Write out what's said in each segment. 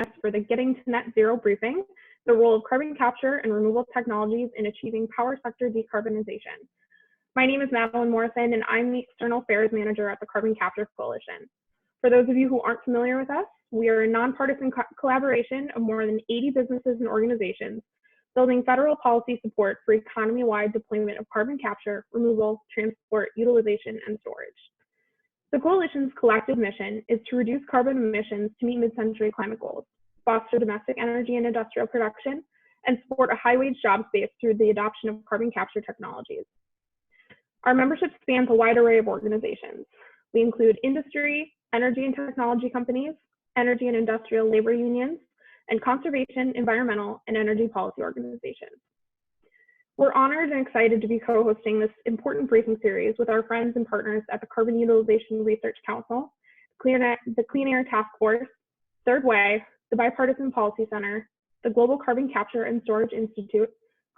us for the Getting to Net Zero briefing, the role of carbon capture and renewable technologies in achieving power sector decarbonization. My name is Madeline Morrison, and I'm the External Affairs Manager at the Carbon Capture Coalition. For those of you who aren't familiar with us, we are a nonpartisan collaboration of more than 80 businesses and organizations building federal policy support for economy-wide deployment of carbon capture, removal, transport, utilization, and storage. The Coalition's collective mission is to reduce carbon emissions to meet mid-century climate goals, foster domestic energy and industrial production, and support a high-wage job space through the adoption of carbon capture technologies. Our membership spans a wide array of organizations. We include industry, energy and technology companies, energy and industrial labor unions, and conservation, environmental, and energy policy organizations. We're honored and excited to be co-hosting this important briefing series with our friends and partners at the Carbon Utilization Research Council, the Clean Air Task Force, Third Way, the Bipartisan Policy Center, the Global Carbon Capture and Storage Institute,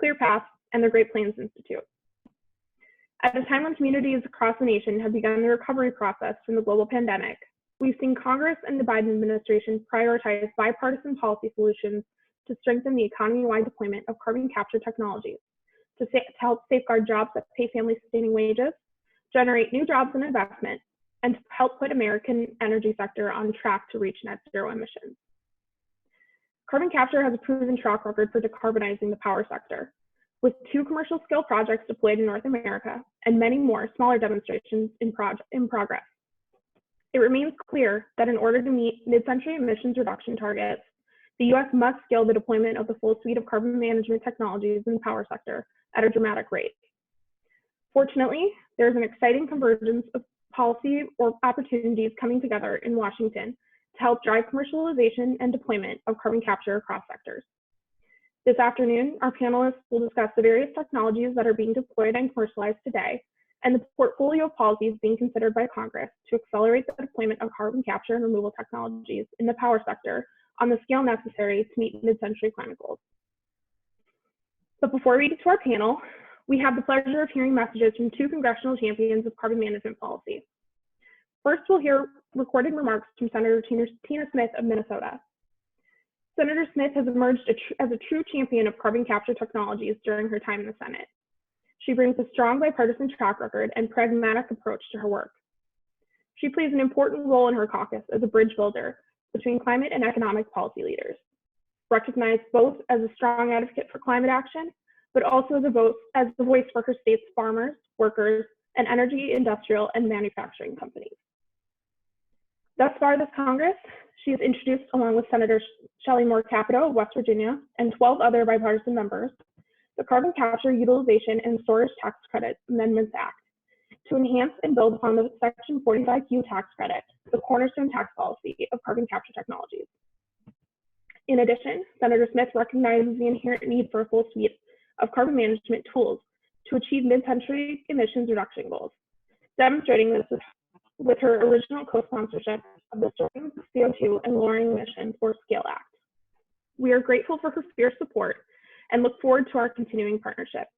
ClearPath, and the Great Plains Institute. At a time when communities across the nation have begun the recovery process from the global pandemic, we've seen Congress and the Biden administration prioritize bipartisan policy solutions to strengthen the economy-wide deployment of carbon capture technologies, to help safeguard jobs that pay family-sustaining wages, generate new jobs and investment, and to help put American energy sector on track to reach net zero emissions. Carbon capture has a proven track record for decarbonizing the power sector, with 2 commercial-scale projects deployed in North America and many more smaller demonstrations in progress. It remains clear that in order to meet mid-century emissions reduction targets, the U.S. must scale the deployment of the full suite of carbon management technologies in the power sector at a dramatic rate. Fortunately, there's an exciting convergence of policy or opportunities coming together in Washington to help drive commercialization and deployment of carbon capture across sectors. This afternoon, our panelists will discuss the various technologies that are being deployed and commercialized today, and the portfolio of policies being considered by Congress to accelerate the deployment of carbon capture and removal technologies in the power sector on the scale necessary to meet mid-century climate goals. But before we get to our panel, we have the pleasure of hearing messages from 2 congressional champions of carbon management policy. First, we'll hear recorded remarks from Senator Tina Smith of Minnesota. Senator Smith has emerged as a true champion of carbon capture technologies during her time in the Senate. She brings a strong bipartisan track record and pragmatic approach to her work. She plays an important role in her caucus as a bridge builder between climate and economic policy leaders, recognized both as a strong advocate for climate action, but also as the voice for her state's farmers, workers, and energy, industrial, and manufacturing companies. Thus far this Congress, she has introduced, along with Senator Shelley Moore Capito of West Virginia and 12 other bipartisan members, the Carbon Capture, Utilization, and Storage Tax Credit Amendments Act to enhance and build upon the Section 45Q tax credit, the cornerstone tax policy of carbon capture technologies. In addition, Senator Smith recognizes the inherent need for a full suite of carbon management tools to achieve mid-century emissions reduction goals, demonstrating this with her original co-sponsorship of the Storing CO2 and Lowering Emissions or SCALE Act. We are grateful for her fierce support and look forward to our continuing partnership.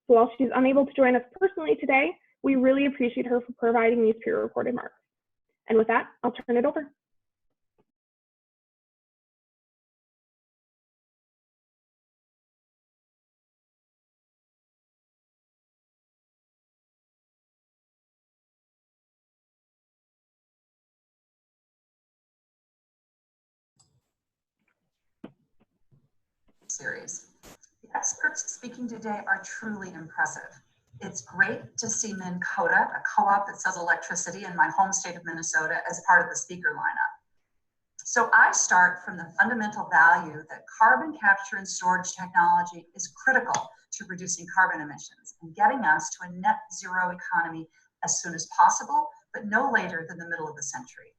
So while she's unable to join us personally today, we really appreciate her for providing these pre-recorded remarks. And with that, I'll turn it over. Series. The experts speaking today are truly impressive. It's great to see Minn Kota, a co-op that sells electricity in my home state of Minnesota, as part of the speaker lineup. So I start from the fundamental value that carbon capture and storage technology is critical to reducing carbon emissions and getting us to a net zero economy as soon as possible, but no later than the middle of the century.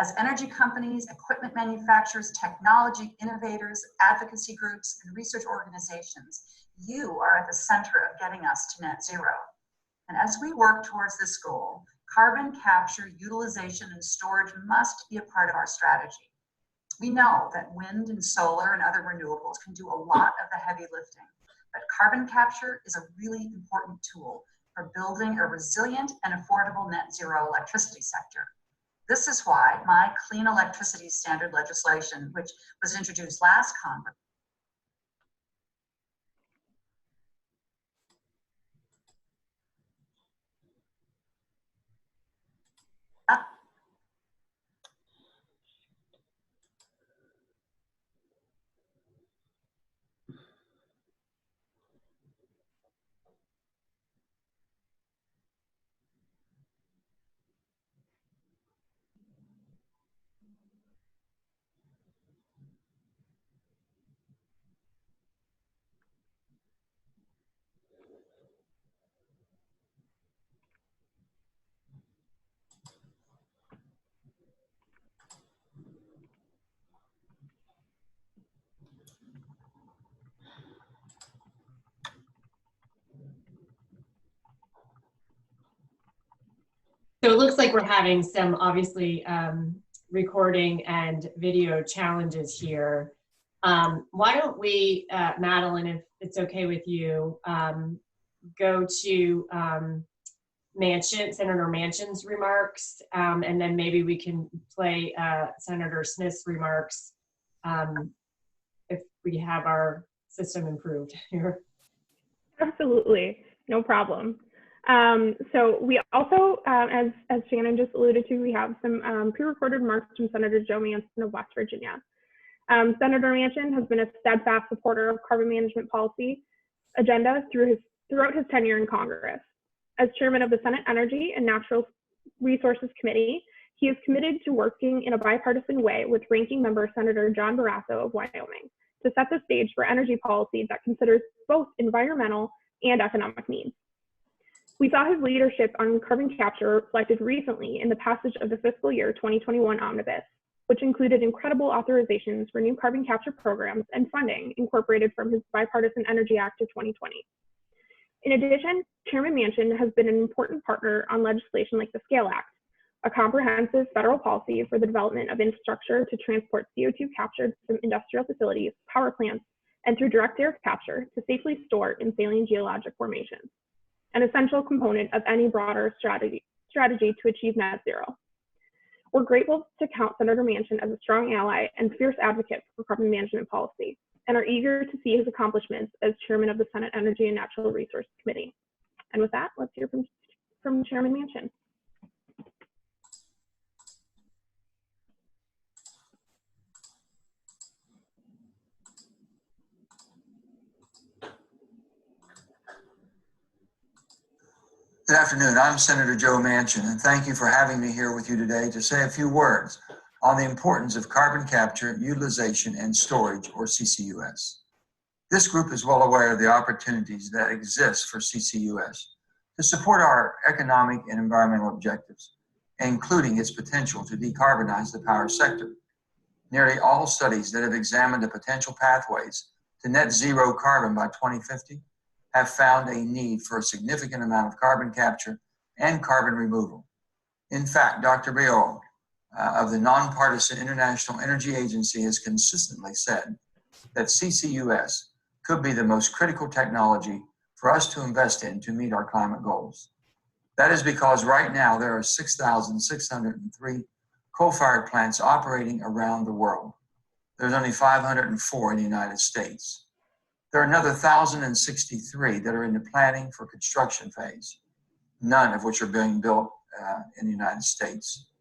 As energy companies, equipment manufacturers, technology innovators, advocacy groups, and research organizations, you are at the center of getting us to net zero. And as we work towards this goal, carbon capture, utilization, and storage must be a part of our strategy. We know that wind and solar and other renewables can do a lot of the heavy lifting, but carbon capture is a really important tool for building a resilient and affordable net zero electricity sector. This is why my clean electricity standard legislation, which was introduced last Congress, So it looks like we're having some obviously recording and video challenges here. Why don't we, Madeline, if it's okay with you, go to Senator Manchin's remarks, and then maybe we can play Senator Smith's remarks if we have our system improved here. Absolutely, no problem. So we also, as Shannon just alluded to, we have some pre-recorded remarks from Senator Joe Manchin of West Virginia. Senator Manchin has been a steadfast supporter of carbon management policy agenda throughout his tenure in Congress. As chairman of the Senate Energy and Natural Resources Committee, he is committed to working in a bipartisan way with ranking member Senator John Barrasso of Wyoming to set the stage for energy policy that considers both environmental and economic needs. We saw his leadership on carbon capture reflected recently in the passage of the fiscal year 2021 omnibus, which included incredible authorizations for new carbon capture programs and funding incorporated from his Bipartisan Energy Act of 2020. In addition, Chairman Manchin has been an important partner on legislation like the SCALE Act, a comprehensive federal policy for the development of infrastructure to transport CO2 captured from industrial facilities, power plants, and through direct air capture to safely store in saline geologic formations, an essential component of any broader strategy to achieve net zero. We're grateful to count Senator Manchin as a strong ally and fierce advocate for carbon management policy, and are eager to see his accomplishments as chairman of the Senate Energy and Natural Resources Committee. And with that, let's hear from Chairman Manchin. Good afternoon. I'm Senator Joe Manchin, and thank you for having me here with you today to say a few words on the importance of carbon capture, utilization, and storage, or CCUS. This group is well aware of the opportunities that exist for CCUS to support our economic and environmental objectives, including its potential to decarbonize the power sector. Nearly all studies that have examined the potential pathways to net zero carbon by 2050 have found a need for a significant amount of carbon capture and carbon removal. In fact, Dr. Briot of the Nonpartisan International Energy Agency has consistently said that CCUS could be the most critical technology for us to invest in to meet our climate goals. That is because right now there are 6,603 coal-fired plants operating around the world. There's only 504 in the United States. There are another 1,063 that are in the planning for construction phase, none of which are being built in the United States.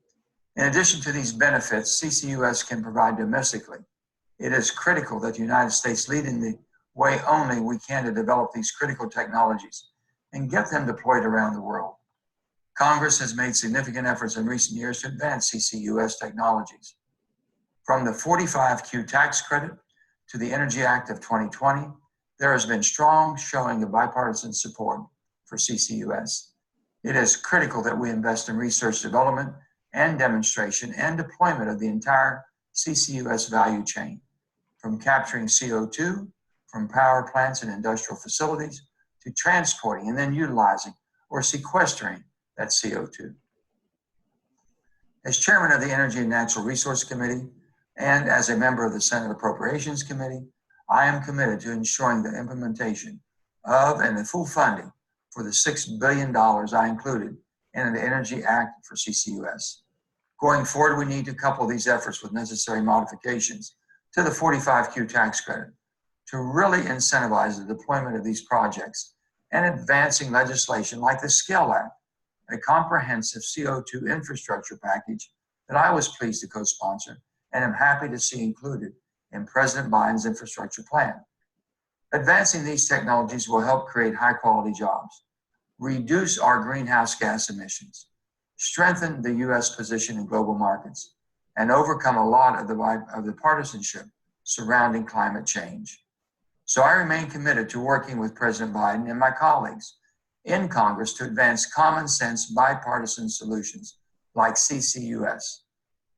In addition to these benefits CCUS can provide domestically, it is critical that the United States lead in the way only we can to develop these critical technologies and get them deployed around the world. Congress has made significant efforts in recent years to advance CCUS technologies. From the 45Q tax credit to the Energy Act of 2020, there has been strong showing of bipartisan support for CCUS. It is critical that we invest in research, development, and demonstration and deployment of the entire CCUS value chain, from capturing CO2 from power plants and industrial facilities to transporting and then utilizing or sequestering that CO2. As chairman of the Energy and Natural Resource Committee and as a member of the Senate Appropriations Committee, I am committed to ensuring the implementation of and the full funding for the $6 billion I included in the Energy Act for CCUS. Going forward, we need to couple these efforts with necessary modifications to the 45Q tax credit to really incentivize the deployment of these projects and advancing legislation like the SCALE Act, a comprehensive CO2 infrastructure package that I was pleased to co-sponsor and am happy to see included in President Biden's infrastructure plan. Advancing these technologies will help create high-quality jobs, reduce our greenhouse gas emissions, strengthen the U.S. position in global markets, and overcome a lot of the partisanship surrounding climate change. So I remain committed to working with President Biden and my colleagues in Congress to advance common sense bipartisan solutions like CCUS.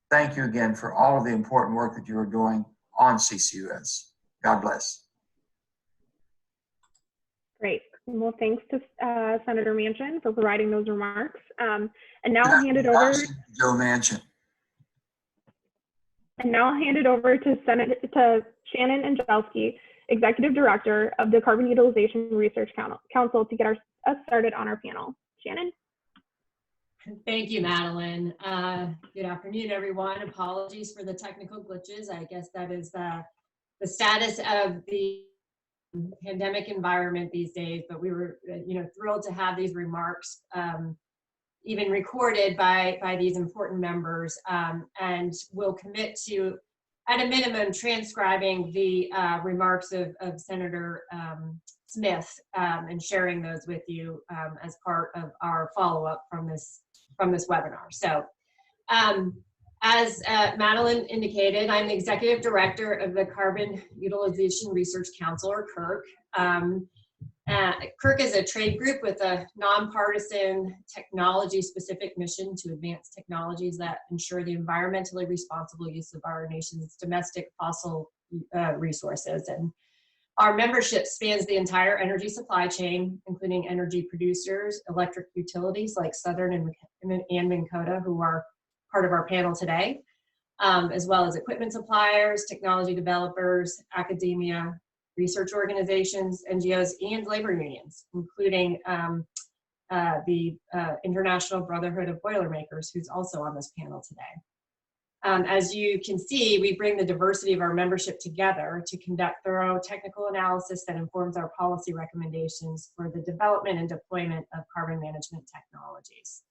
Thank you again for all of the important work that you are doing on CCUS. God bless. Great. Well, thanks to Senator Manchin for providing those remarks. And now I'll hand it over. Joe Manchin. And now I'll hand it over to Shannon Angelski, Executive Director of the Carbon Utilization Research Council, to get us started on our panel. Shannon? Thank you, Madeline. Good afternoon, everyone. Apologies for the technical glitches. I guess that is the status of the pandemic environment these days, but we were thrilled to have these remarks even recorded by these important members, and we'll commit to, at a minimum, transcribing the remarks of Senator Smith and sharing those with you as part of our follow-up from this webinar. So as Madeline indicated, I'm the Executive Director of the Carbon Utilization Research Council, or CURC. CURC is a trade group with a nonpartisan technology-specific mission to advance technologies that ensure the environmentally responsible use of our nation's domestic fossil resources. And our membership spans the entire energy supply chain, including energy producers, electric utilities like Southern and Minn Kota, who are part of our panel today, as well as equipment suppliers, technology developers, academia, research organizations, NGOs, and labor unions, including the International Brotherhood of Boilermakers, who's also on this panel today. As you can see, we bring the diversity of our membership together to conduct thorough technical analysis that informs our policy recommendations for the development and deployment of carbon management technologies.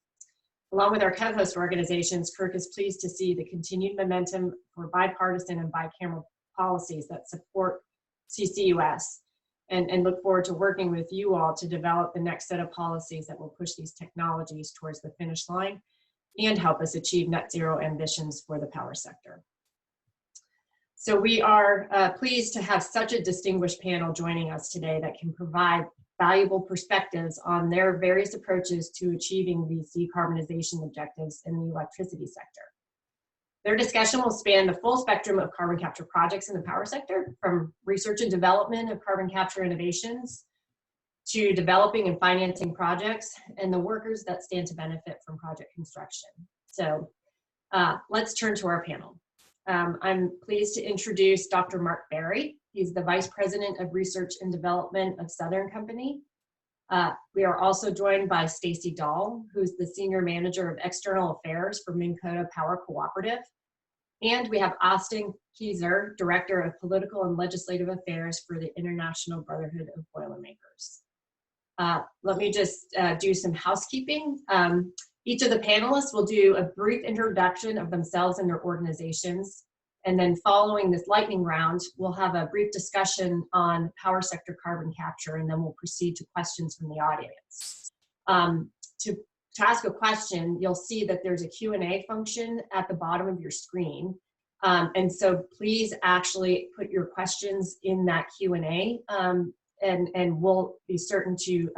Along with our co-host organizations, CURC is pleased to see the continued momentum for bipartisan and bicameral policies that support CCUS, and look forward to working with you all to develop the next set of policies that will push these technologies towards the finish line and help us achieve net zero ambitions for the power sector. So we are pleased to have such a distinguished panel joining us today that can provide valuable perspectives on their various approaches to achieving these decarbonization objectives in the electricity sector. Their discussion will span the full spectrum of carbon capture projects in the power sector, from research and development of carbon capture innovations to developing and financing projects and the workers that stand to benefit from project construction. So let's turn to our panel. I'm pleased to introduce Dr. Mark Berry. He's the Vice President of Research and Development of Southern Company. We are also joined by Stacy Dahl, who's the Senior Manager of External Affairs for Minn Kota Power Cooperative. And we have Austin Kieser, Director of Political and Legislative Affairs for the International Brotherhood of Boilermakers. Let me just do some housekeeping. Each of the panelists will do a brief introduction of themselves and their organizations. And then following this lightning round, we'll have a brief discussion on power sector carbon capture, and then we'll proceed to questions from the audience. To ask a question, you'll see that there's a Q&A function at the bottom of your screen. And so please actually put your questions in that Q&A, and we'll be certain to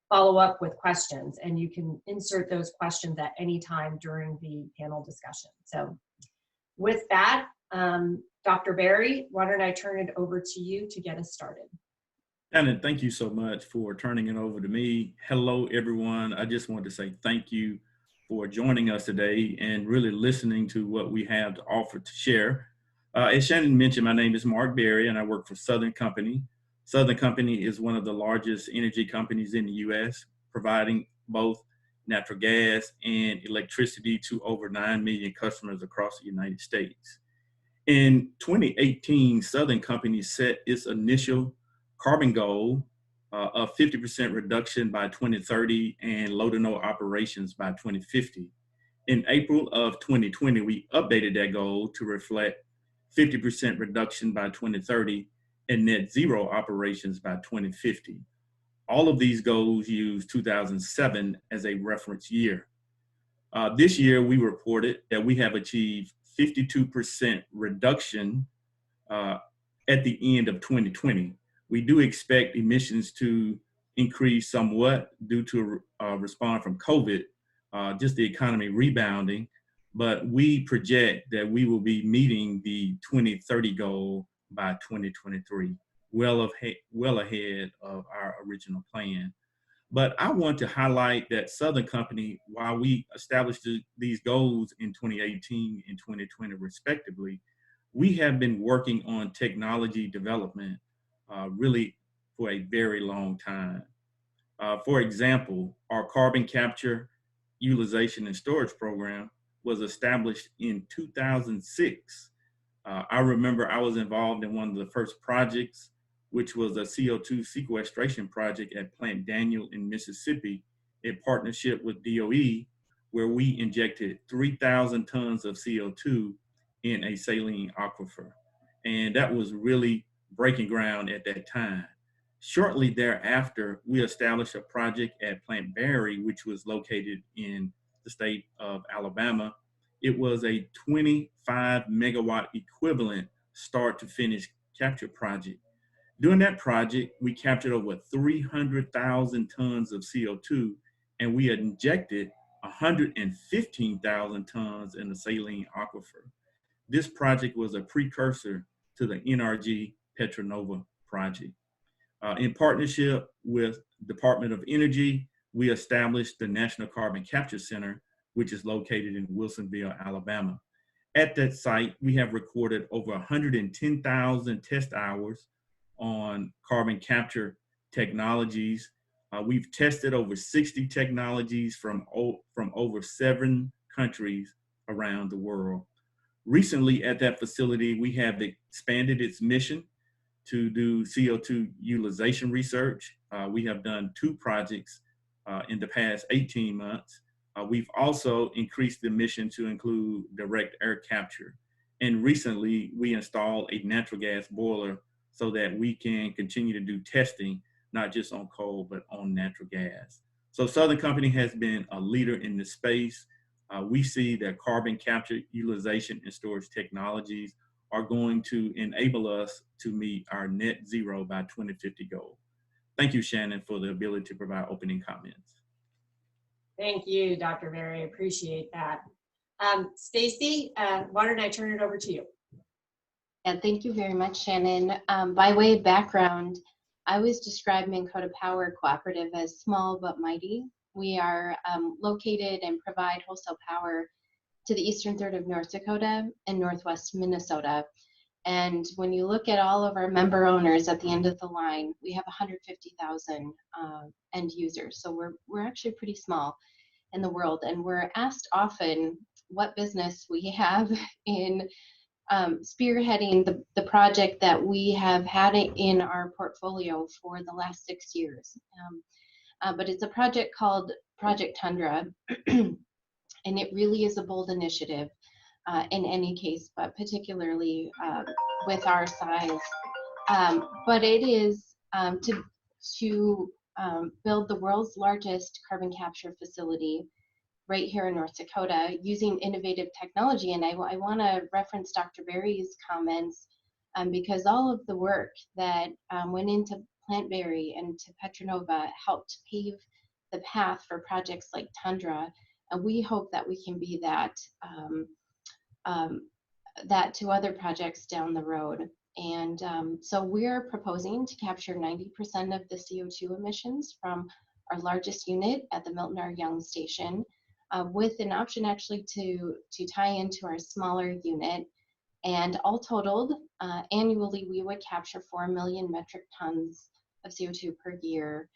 follow up with questions. And you can insert those questions at any time during the panel discussion. So with that, Dr. Berry, why don't I turn it over to you to get us started? Shannon, thank you so much for turning it over to me. Hello, everyone. I just wanted to say thank you for joining us today and really listening to what we have to offer to share. As Shannon mentioned, my name is Mark Berry, and I work for Southern Company. Southern Company is one of the largest energy companies in the U.S., providing both natural gas, and electricity to over 9 million customers across the United States. In 2018, Southern Company set its initial carbon goal of 50% reduction by 2030 and low to no operations by 2050. In April of 2020, we updated that goal to reflect 50% reduction by 2030 and net zero operations by 2050. All of these goals use 2007 as a reference year. This year, we reported that we have achieved 52% reduction at the end of 2020. We do expect emissions to increase somewhat due to a response from COVID, just the economy rebounding, but we project that we will be meeting the 2030 goal by 2023, well ahead of our original plan. But I want to highlight that Southern Company, while we established these goals in 2018 and 2020 respectively, we have been working on technology development really for a very long time. For example, our carbon capture, utilization, and storage program was established in 2006. I remember I was involved in one of the first projects, which was a CO2 sequestration project at Plant Daniel in Mississippi in partnership with DOE, where we injected 3,000 tons of CO2 in a saline aquifer. And that was really breaking ground at that time. Shortly thereafter, we established a project at Plant Barry, which was located in the state of Alabama. It was a 25 megawatt equivalent start to finish capture project. During that project, we captured over 300,000 tons of CO2, and we injected 115,000 tons in the saline aquifer. This project was a precursor to the NRG Petronova project. In partnership with Department of Energy, we established the National Carbon Capture Center, which is located in Wilsonville, Alabama. At that site, we have recorded over 110,000 test hours on carbon capture technologies. We've tested over 60 technologies from over 7 countries around the world. Recently at that facility, we have expanded its mission to do CO2 utilization research. We have done 2 projects in the past 18 months. We've also increased the mission to include direct air capture. And recently, we installed a natural gas boiler so that we can continue to do testing, not just on coal, but on natural gas. So Southern Company has been a leader in this space. We see that carbon capture, utilization, and storage technologies are going to enable us to meet our net zero by 2050 goal. Thank you, Shannon, for the ability to provide opening comments. Thank you, Dr. Berry. Appreciate that. Stacy, why don't I turn it over to you? And thank you very much, Shannon. By way of background, I always describe Minn Kota Power Cooperative as small but mighty. We are located and provide wholesale power to the eastern third of North Dakota and northwest Minnesota. And when you look at all of our member owners at the end of the line, we have 150,000 end users. So we're actually pretty small in the world. And we're asked often what business we have in spearheading the project that we have had in our portfolio for the last 6 years. But it's a project called Project Tundra, and it really is a bold initiative in any case, but particularly with our size. But it is to build the world's largest carbon capture facility right here in North Dakota using innovative technology. And I want to reference Dr. Berry's comments because all of the work that went into Plant Berry and to Petronova helped pave the path for projects like Tundra. And we hope that we can be that to other projects down the road. And so we're proposing to capture 90% of the CO2 emissions from our largest unit at the Milton R. Young Station, with an option actually to tie into our smaller unit. And all totaled, annually we would capture 4 million metric tons of CO2 per year.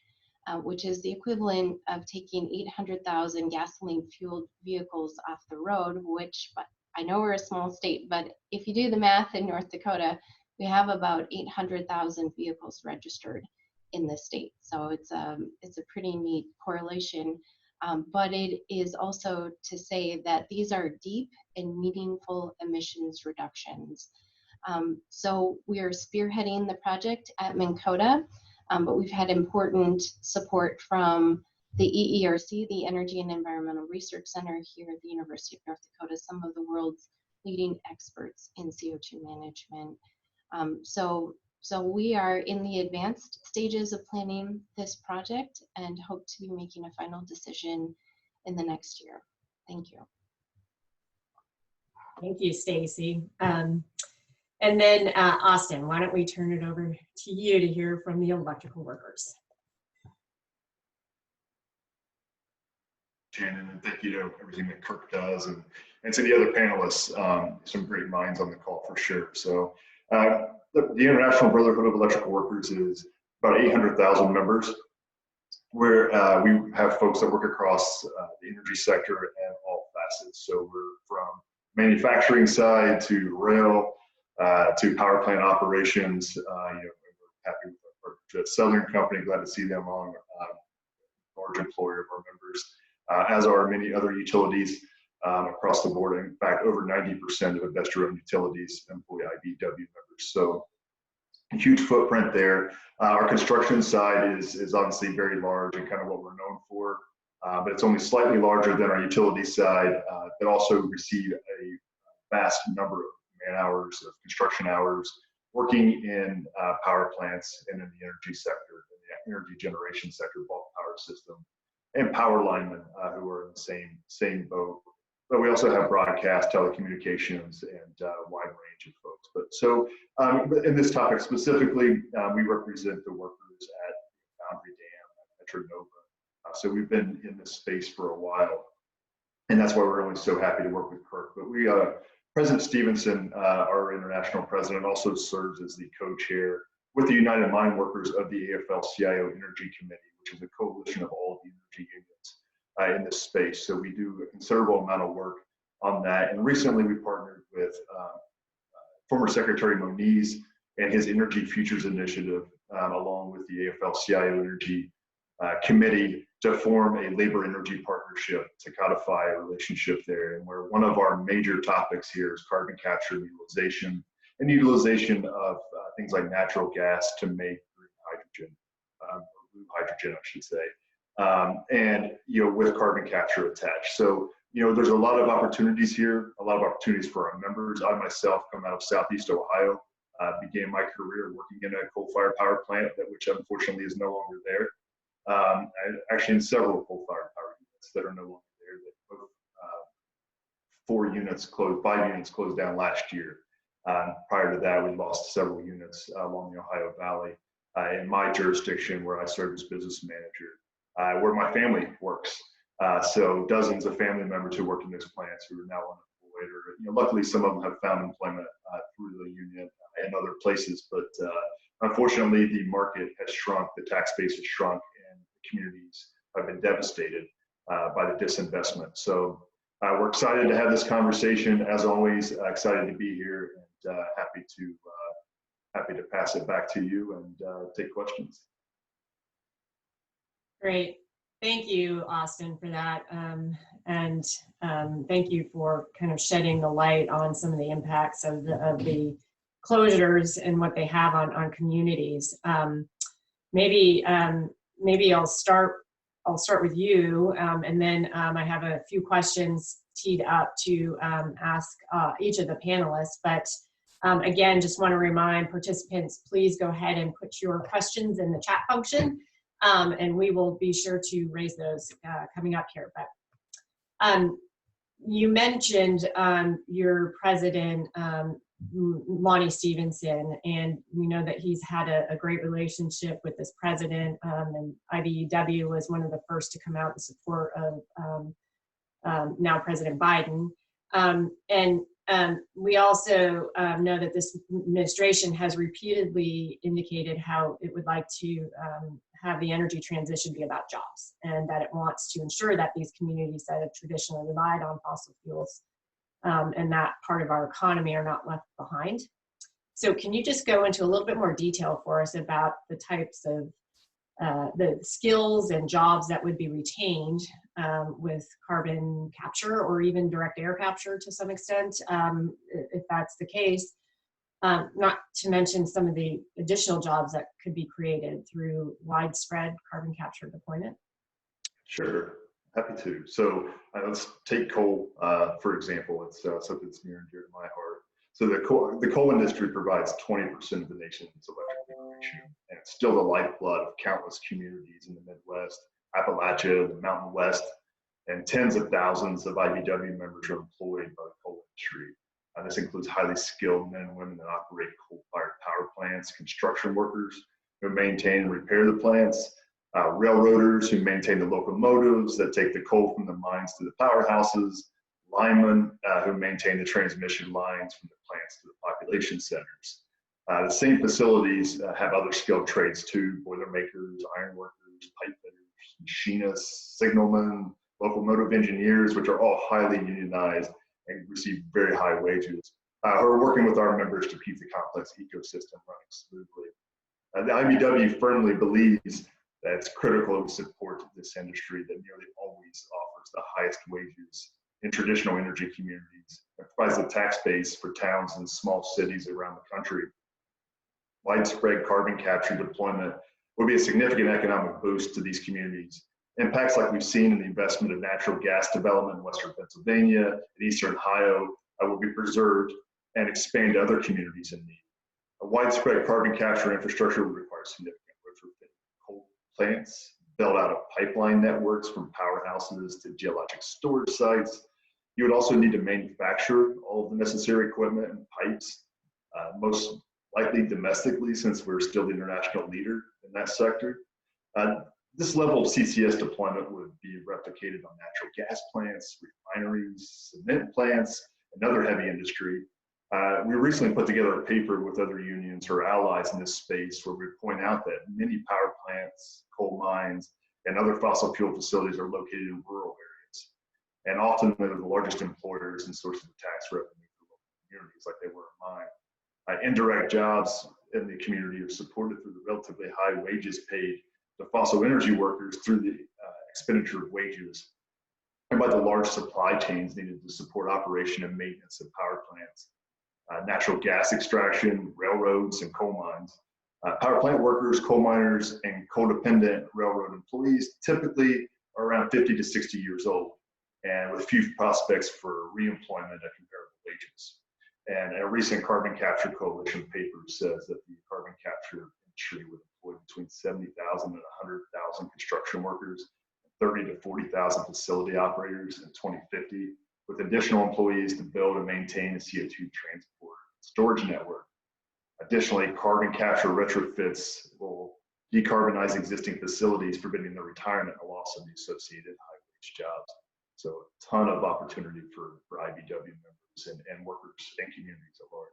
which is the equivalent of taking 800,000 gasoline-fueled vehicles off the road, which I know we're a small state, but if you do the math in North Dakota, we have about 800,000 vehicles registered in the state. So it's a pretty neat correlation. But it is also to say that these are deep and meaningful emissions reductions. So we are spearheading the project at Minn Kota, but we've had important support from the EERC, the Energy and Environmental Research Center here at the University of North Dakota, some of the world's leading experts in CO2 management. So we are in the advanced stages of planning this project and hope to be making a final decision in the next year. Thank you. Thank you, Stacy. And then Austin, why don't we turn it over to you to hear from the electrical workers? Shannon, and thank you to everything that Kirk does, and to the other panelists, some great minds on the call for sure. So the International Brotherhood of Electrical Workers is about 800,000 members, where we have folks that work across the energy sector and all facets. So we're from manufacturing side to rail to power plant operations. We're happy with our Southern company, glad to see them on, large employer of our members. As are many other utilities across the board. In fact, over 90% of investor-owned utilities employ IBEW members. So a huge footprint there. Our construction side is obviously very large and kind of what we're known for, but it's only slightly larger than our utility side, that also receive a vast number of man hours of construction hours working in power plants and in the energy sector, in the energy generation sector, bulk power system, and power linemen who are in the same boat. But we also have broadcast, telecommunications, and a wide range of folks. But so in this topic specifically, we represent the workers at Boundary Dam, at Metro Nova. So we've been in this space for a while, and that's why we're always so happy to work with Kirk. But we, President Stevenson, our international president, also serves as the co-chair with the United Mine Workers of the AFL-CIO Energy Committee, which is a coalition of all the energy unions in this space. So we do a considerable amount of work on that. And recently we partnered with former Secretary Moniz and his Energy Futures Initiative, along with the AFL-CIO Energy Committee, to form a labor energy partnership to codify a relationship there. And where one of our major topics here is carbon capture and utilization of things like natural gas to make green hydrogen, blue hydrogen, I should say, and with carbon capture attached. So there's a lot of opportunities here, a lot of opportunities for our members. I myself come out of Southeast Ohio, began my career working in a coal-fired power plant, which unfortunately is no longer there. Actually in several coal-fired power units that are no longer there. That both 5 units closed down last year. Prior to that, we lost several units along the Ohio Valley in my jurisdiction, where I serve as business manager, where my family works. So dozens of family members who work in those plants who are now unemployed, or luckily some of them have found employment through the union and other places. But unfortunately, the market has shrunk, the tax base has shrunk, and the communities have been devastated by the disinvestment. So we're excited to have this conversation. As always, excited to be here, and happy to pass it back to you and take questions. Great. Thank you, Austin, for that. And thank you for kind of shedding the light on some of the impacts of the closures and what they have on communities. Maybe I'll start with you, and then I have a few questions teed up to ask each of the panelists. But again, just want to remind participants, please go ahead and put your questions in the chat function, and we will be sure to raise those coming up here. But you mentioned your president, Lonnie Stevenson, and we know that he's had a great relationship with this president, and IBEW was one of the first to come out in support of now President Biden. And we also know that this administration has repeatedly indicated how it would like to have the energy transition be about jobs, and that it wants to ensure that these communities that have traditionally relied on fossil fuels and that part of our economy are not left behind. So can you just go into a little bit more detail for us about the types of the skills and jobs that would be retained with carbon capture, or even direct air capture to some extent, if that's the case, not to mention some of the additional jobs that could be created through widespread carbon capture deployment? Sure, happy to. So let's take coal, for example. It's something that's near and dear to my heart. So the coal industry provides 20% of the nation's electric generation, and it's still the lifeblood of countless communities in the Midwest, Appalachia, the Mountain West, and tens of thousands of IBEW members are employed by the coal industry. This includes highly skilled men and women that operate coal-fired power plants, construction workers who maintain and repair the plants, railroaders who maintain the locomotives that take the coal from the mines to the powerhouses, linemen who maintain the transmission lines from the plants to the population centers. The same facilities have other skilled trades too: boiler makers, iron workers, pipe fitters, machinists, signalmen, locomotive engineers, which are all highly unionized and receive very high wages, who are working with our members to keep the complex ecosystem running smoothly. The IBEW firmly believes that it's critical to support this industry that nearly always offers the highest wages in traditional energy communities and provides a tax base for towns and small cities around the country. Widespread carbon capture deployment would be a significant economic boost to these communities. Impacts like we've seen in the investment of natural gas development in Western Pennsylvania and Eastern Ohio will be preserved and expand to other communities in need. A widespread carbon capture infrastructure would require significant retrofit coal plants, build out of pipeline networks from powerhouses to geologic storage sites. You would also need to manufacture all of the necessary equipment and pipes, most likely domestically, since we're still the international leader in that sector. This level of CCS deployment would be replicated on natural gas plants, refineries, cement plants, and other heavy industry. We recently put together a paper with other unions or allies in this space where we point out that many power plants, coal mines, and other fossil fuel facilities are located in rural areas. And often they're the largest employers and sources of tax revenue for local communities, like they were in mine. Indirect jobs in the community are supported through the relatively high wages paid to fossil energy workers through the expenditure of wages, and by the large supply chains needed to support operation and maintenance of power plants, natural gas extraction, railroads, and coal mines. Power plant workers, coal miners, and coal-dependent railroad employees typically are around 50 to 60 years old, and with few prospects for reemployment at comparable wages. And a recent Carbon Capture Coalition paper says that the carbon capture industry would employ between 70,000 and 100,000 construction workers, 30 to 40,000 facility operators in 2050, with additional employees to build and maintain a CO2 transport storage network. Additionally, carbon capture retrofits will decarbonize existing facilities, preventing the retirement and loss of the associated high-wage jobs. So a ton of opportunity for IBEW members and workers and communities at large.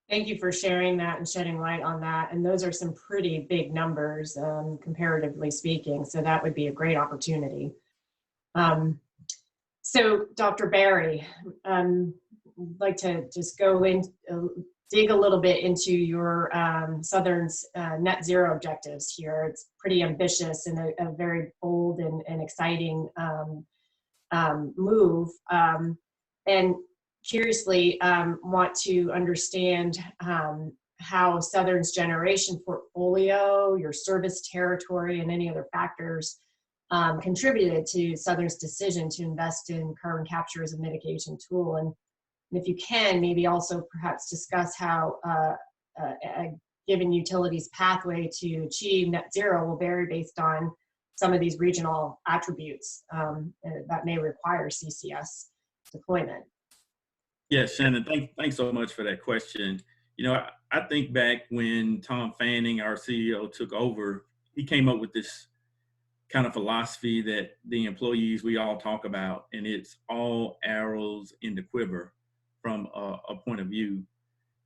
Thank you for sharing that and shedding light on that. And those are some pretty big numbers, comparatively speaking. So that would be a great opportunity. So Dr. Barry, I'd like to just go in, dig a little bit into your Southern's net zero objectives here. It's pretty ambitious and a very bold and exciting move. And curiously want to understand how Southern's generation portfolio, your service territory, and any other factors contributed to Southern's decision to invest in carbon capture as a mitigation tool. And if you can, maybe also perhaps discuss how a given utility's pathway to achieve net zero will vary based on some of these regional attributes that may require CCS deployment. Yes, Shannon, thanks so much for that question. You know, I think back when Tom Fanning, our CEO, took over, he came up with this kind of philosophy that the employees we all talk about, and it's all arrows in the quiver from a point of view.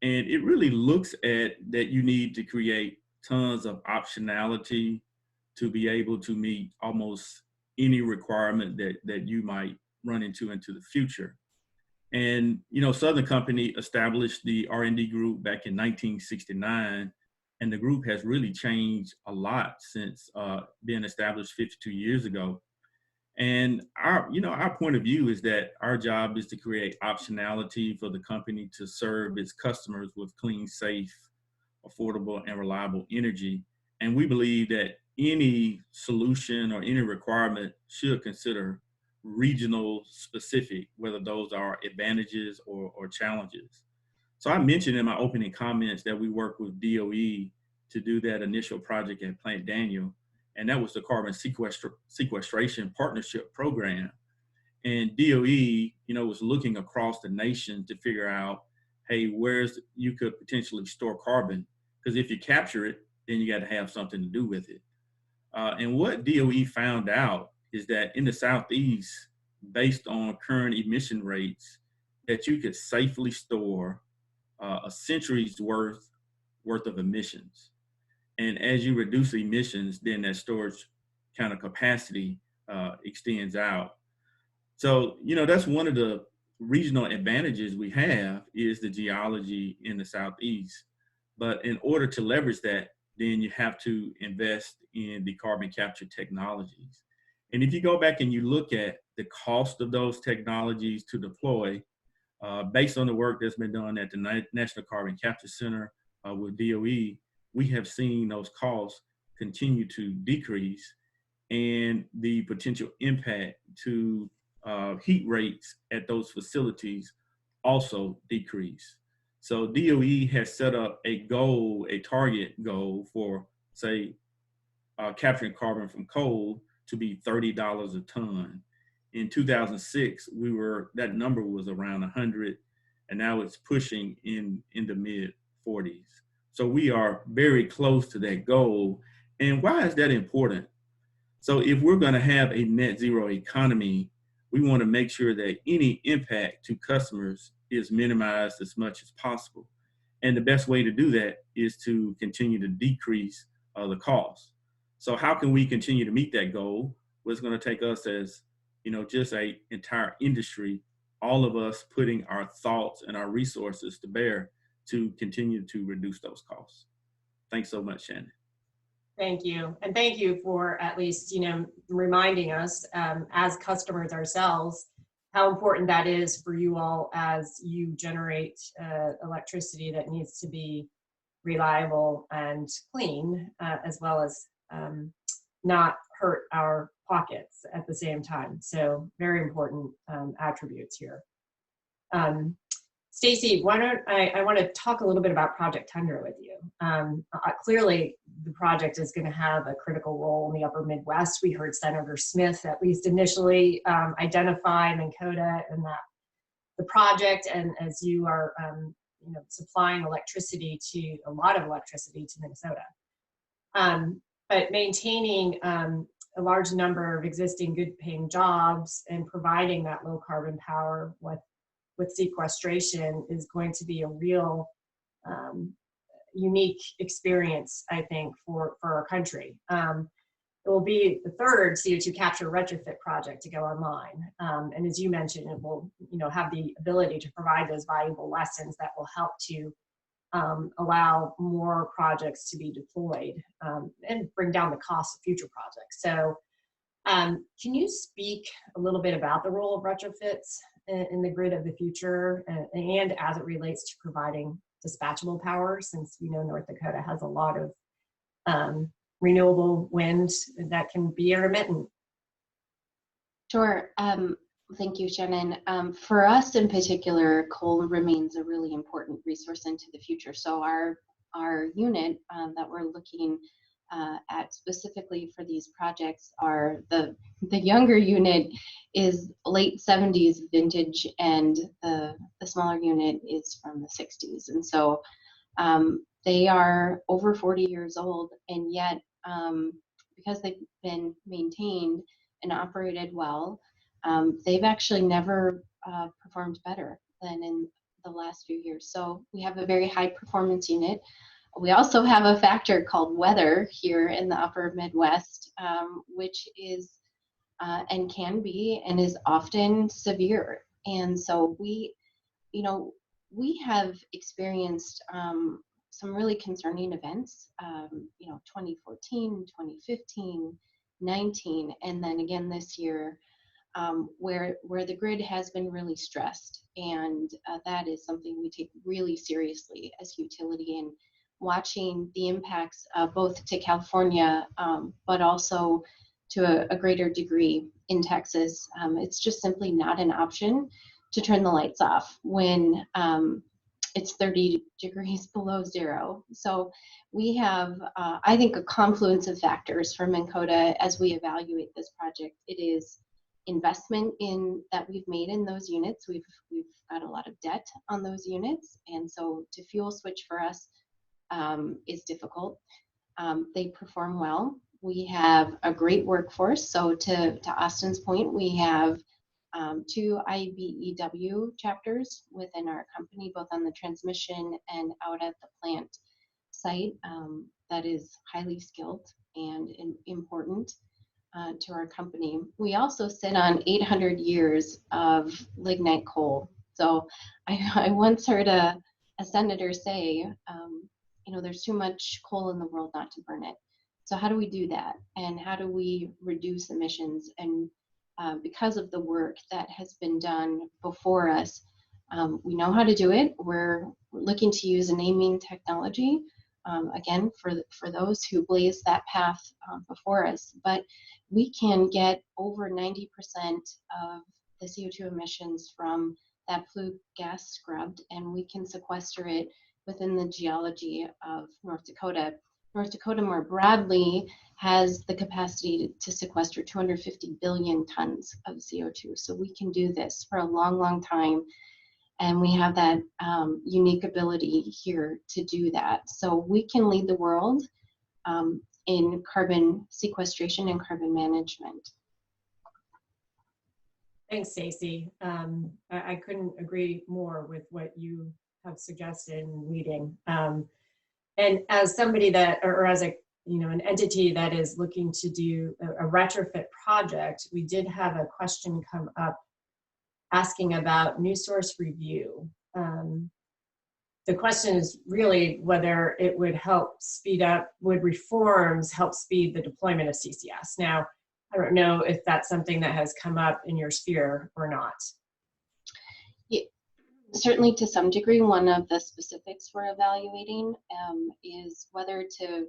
And it really looks at that you need to create tons of optionality to be able to meet almost any requirement that you might run into the future. And, Southern Company established the R&D group back in 1969, and the group has really changed a lot since being established 52 years ago. And our point of view is that our job is to create optionality for the company to serve its customers with clean, safe, affordable, and reliable energy. And we believe that any solution or any requirement should consider regional specific, whether those are advantages or challenges. So I mentioned in my opening comments that we work with DOE to do that initial project at Plant Daniel, and that was the Carbon Sequestration Partnership Program. And DOE, was looking across the nation to figure out, hey, where's you could potentially store carbon? Because if you capture it, then you got to have something to do with it. And what DOE found out is that in the Southeast, based on current emission rates, that you could safely store a century's worth of emissions. And as you reduce emissions, then that storage kind of capacity extends out. So, that's one of the regional advantages we have is the geology in the Southeast. But in order to leverage that, then you have to invest in the carbon capture technologies. And if you go back and you look at the cost of those technologies to deploy, based on the work that's been done at the National Carbon Capture Center with DOE, we have seen those costs continue to decrease, and the potential impact to heat rates at those facilities also decrease. So DOE has set up a target goal for, say, capturing carbon from coal to be $30 a ton. In 2006, that number was around 100, and now it's pushing in the mid 40s. So we are very close to that goal. And why is that important? So if we're going to have a net zero economy, we want to make sure that any impact to customers is minimized as much as possible. And the best way to do that is to continue to decrease the cost. So how can we continue to meet that goal? Well, it's going to take us as, just an entire industry, all of us putting our thoughts and our resources to bear to continue to reduce those costs. Thanks so much, Shannon. Thank you. And thank you for at least, reminding us as customers ourselves, how important that is for you all as you generate electricity that needs to be reliable and clean, as well as not hurt our pockets at the same time. So very important attributes here. Stacey, why don't I want to talk a little bit about Project Tundra with you. Clearly, the project is going to have a critical role in the upper Midwest. We heard Senator Smith, at least initially, identify Minn Kota and the project, and as you are supplying electricity to a lot of electricity to Minnesota. But maintaining a large number of existing good paying jobs and providing that low carbon power with sequestration is going to be a real unique experience, I think, for our country. It will be the third CO2 capture retrofit project to go online. And as you mentioned, it will have the ability to provide those valuable lessons that will help to allow more projects to be deployed and bring down the cost of future projects. So can you speak a little bit about the role of retrofits in the grid of the future and as it relates to providing dispatchable power, since North Dakota has a lot of renewable wind that can be intermittent? Sure. Thank you, Shannon. For us in particular, coal remains a really important resource into the future. So our unit that we're looking at specifically for these projects are the younger unit is late 70s vintage, and the smaller unit is from the 60s. And so they are over 40 years old, and yet because they've been maintained and operated well, they've actually never performed better than in the last few years. So we have a very high performance unit. We also have a factor called weather here in the upper Midwest, which is and can be and is often severe. And so we have experienced some really concerning events, 2014, 2015, 19, and then again this year, where the grid has been really stressed. And that is something we take really seriously as utility, and watching the impacts both to California, but also to a greater degree in Texas. It's just simply not an option to turn the lights off when it's 30 degrees below zero. So we have, I think, a confluence of factors for Minn Kota as we evaluate this project. It is investment that we've made in those units. We've got a lot of debt on those units, and so to fuel switch for us is difficult. They perform well. We have a great workforce. So to Austin's point, we have 2 IBEW chapters within our company, both on the transmission and out at the plant site. That is highly skilled and important to our company. We also sit on 800 years of lignite coal. So I once heard a senator say, there's too much coal in the world not to burn it. So how do we do that? And how do we reduce emissions? And because of the work that has been done before us, we know how to do it. We're looking to use a naming technology, again, for those who blaze that path before us. But we can get over 90% of the CO2 emissions from that flue gas scrubbed, and we can sequester it within the geology of North Dakota. North Dakota more broadly has the capacity to sequester 250 billion tons of CO2. So we can do this for a long, long time. And we have that unique ability here to do that. So we can lead the world in carbon sequestration and carbon management. Thanks, Stacey. I couldn't agree more with what you have suggested in leading. And as somebody that, or as a, an entity that is looking to do a retrofit project, we did have a question come up asking about new source review. The question is really whether it would help speed up, would reforms help speed the deployment of CCS? Now, I don't know if that's something that has come up in your sphere or not. Certainly to some degree, one of the specifics we're evaluating is whether to,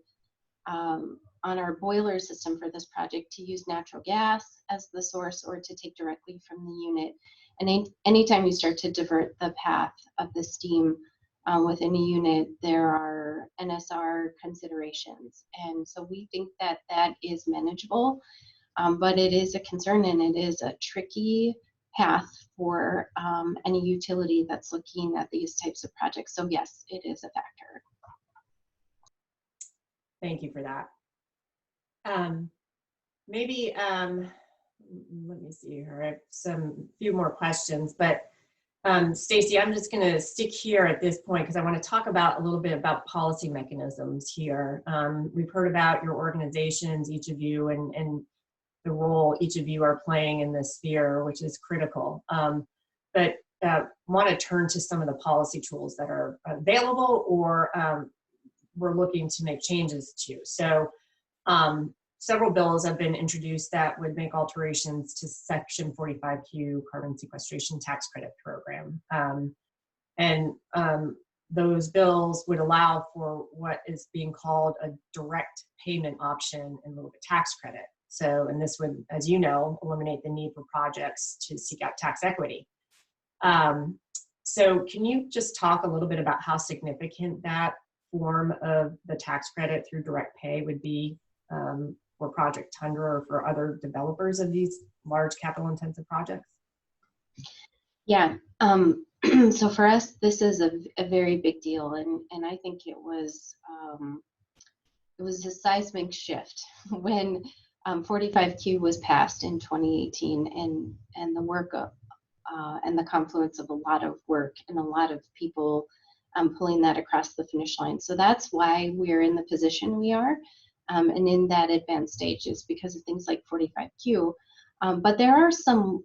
on our boiler system for this project, to use natural gas as the source or to take directly from the unit. And anytime you start to divert the path of the steam within a unit, there are NSR considerations. And so we think that that is manageable, but it is a concern, and it is a tricky path for any utility that's looking at these types of projects. So yes, it is a factor. Thank you for that. Maybe, let me see here, I have few more questions, but Stacey, I'm just gonna stick here at this point because I wanna talk a little bit about policy mechanisms here. We've heard about your organizations, each of you, and the role each of you are playing in this sphere, which is critical. But want to turn to some of the policy tools that are available or we're looking to make changes to. So several bills have been introduced that would make alterations to Section 45Q carbon sequestration tax credit program. Those bills would allow for what is being called a direct payment option in lieu of a tax credit. So, and this would, as you know, eliminate the need for projects to seek out tax equity. So can you just talk a little bit about how significant that form of the tax credit through direct pay would be for Project Tundra or for other developers of these large capital intensive projects? Yeah, so for us, this is a very big deal, and I think it was a seismic shift when 45Q was passed in 2018, and the work of, and the confluence of a lot of work and a lot of people pulling that across the finish line. So that's why we're in the position we are, and in that advanced stage is because of things like 45Q. But there are some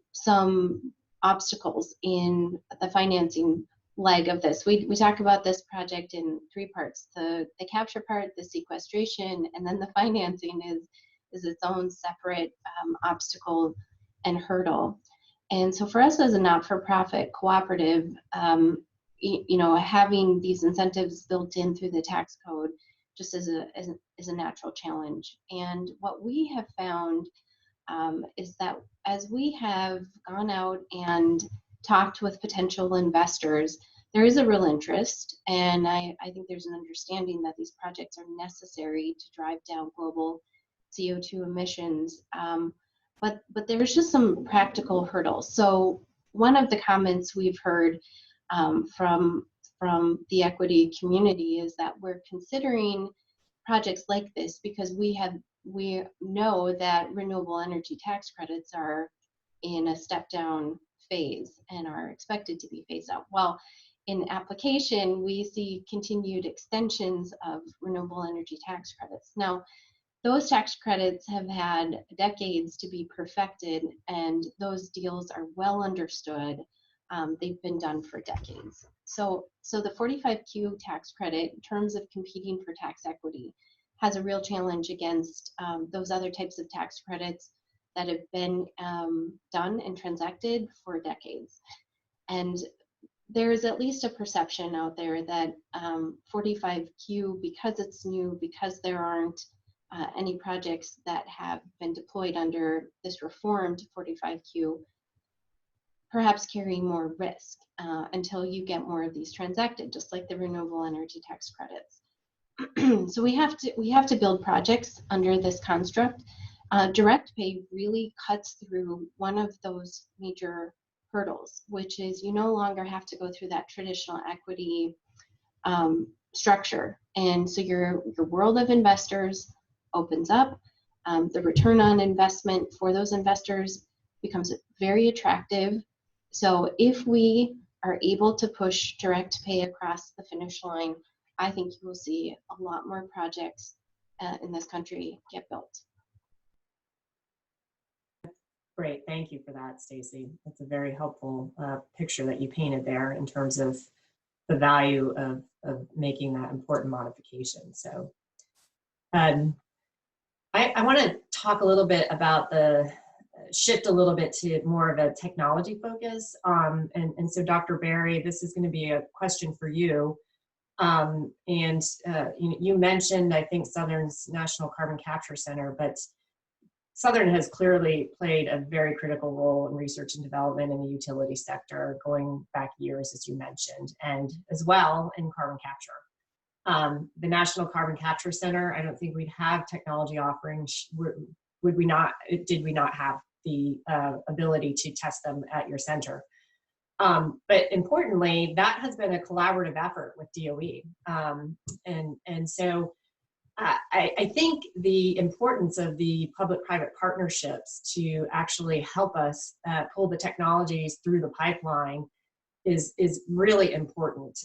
obstacles in the financing leg of this. We talk about this project in three parts: the capture part, the sequestration, and then the financing is its own separate obstacle and hurdle. And so for us as a not-for-profit cooperative, having these incentives built in through the tax code just is a natural challenge. And what we have found is that as we have gone out and talked with potential investors, there is a real interest, and I think there's an understanding that these projects are necessary to drive down global CO2 emissions. But there's just some practical hurdles. So one of the comments we've heard from the equity community is that we're considering projects like this because we know that renewable energy tax credits are in a step down phase and are expected to be phased out. Well, in application, we see continued extensions of renewable energy tax credits. Now, those tax credits have had decades to be perfected, and those deals are well understood. They've been done for decades. So the 45Q tax credit, in terms of competing for tax equity, has a real challenge against those other types of tax credits that have been done and transacted for decades. And there's at least a perception out there that 45Q, because it's new, because there aren't any projects that have been deployed under this reformed 45Q, perhaps carry more risk until you get more of these transacted, just like the renewable energy tax credits. So we have to build projects under this construct. Direct pay really cuts through one of those major hurdles, which is you no longer have to go through that traditional equity structure. And so your world of investors opens up. The return on investment for those investors becomes very attractive. So if we are able to push direct pay across the finish line, I think you will see a lot more projects in this country get built. Great, thank you for that, Stacy. That's a very helpful picture that you painted there in terms of the value of making that important modification. So I want to talk a little bit about shift a little bit to more of a technology focus. And so Dr. Berry, this is going to be a question for you. You mentioned, I think, Southern's National Carbon Capture Center, but Southern has clearly played a very critical role in research and development in the utility sector, going back years, as you mentioned, and as well in carbon capture. The National Carbon Capture Center, I don't think we'd have technology offerings did we not have the ability to test them at your center. But importantly, that has been a collaborative effort with DOE. And so I think the importance of the public-private partnerships to actually help us pull the technologies through the pipeline is really important.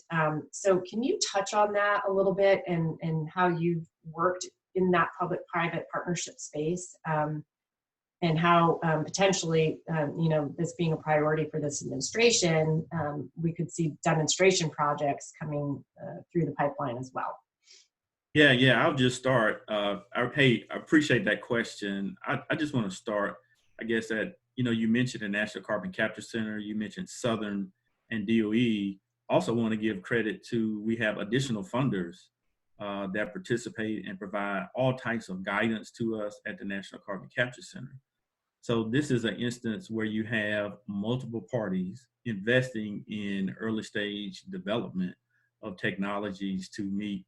So can you touch on that a little bit and how you've worked in that public-private partnership space and how potentially, this being a priority for this administration, we could see demonstration projects coming through the pipeline as well? Yeah, I'll just start. I appreciate that question. I just want to start, I guess, you mentioned the National Carbon Capture Center, you mentioned Southern and DOE. Also want to give credit to, we have additional funders that participate and provide all types of guidance to us at the National Carbon Capture Center. So this is an instance where you have multiple parties investing in early stage development of technologies to meet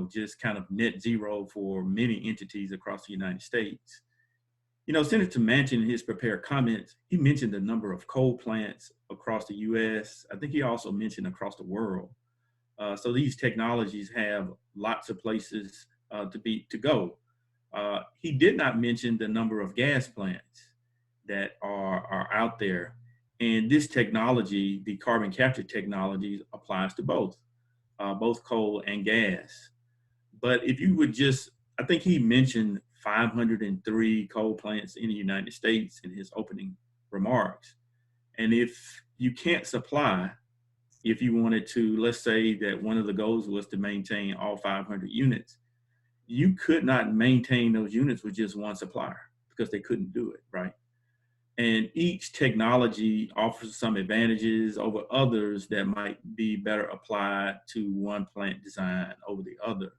just kind of net zero for many entities across the United States. Senator Manchin, in his prepared comments, he mentioned the number of coal plants across the US. I think he also mentioned across the world. So these technologies have lots of places to go. He did not mention the number of gas plants that are out there. And this technology, the carbon capture technology, applies to both. both coal and gas. But if you would just, I think he mentioned 503 coal plants in the United States in his opening remarks. And if you can't supply, if you wanted to, let's say that one of the goals was to maintain all 500 units, you could not maintain those units with just one supplier because they couldn't do it, right? And each technology offers some advantages over others that might be better applied to one plant design over the other.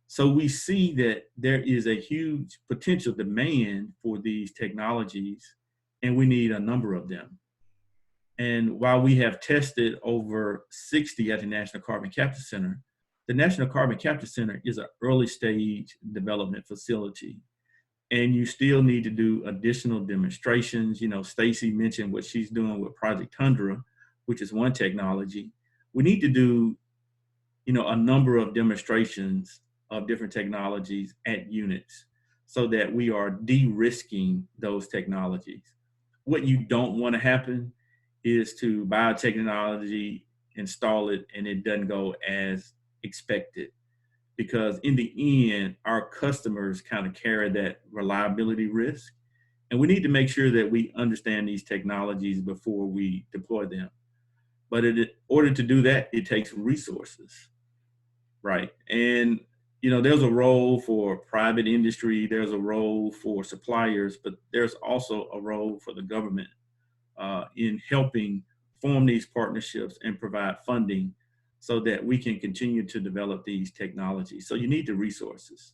So we see that there is a huge potential demand for these technologies, and we need a number of them. And while we have tested over 60 at the National Carbon Capture Center, the National Carbon Capture Center is an early stage development facility. And you still need to do additional demonstrations. You know, Stacy mentioned what she's doing with Project Tundra, which is one technology. We need to do, you know, a number of demonstrations of different technologies at units so that we are de-risking those technologies. What you don't want to happen is to buy a technology, install it, and it doesn't go as expected. Because in the end, our customers kind of carry that reliability risk. And we need to make sure that we understand these technologies before we deploy them. But in order to do that, it takes resources, right? And, you know, there's a role for private industry, there's a role for suppliers, but there's also a role for the government in helping form these partnerships and provide funding so that we can continue to develop these technologies. So you need the resources.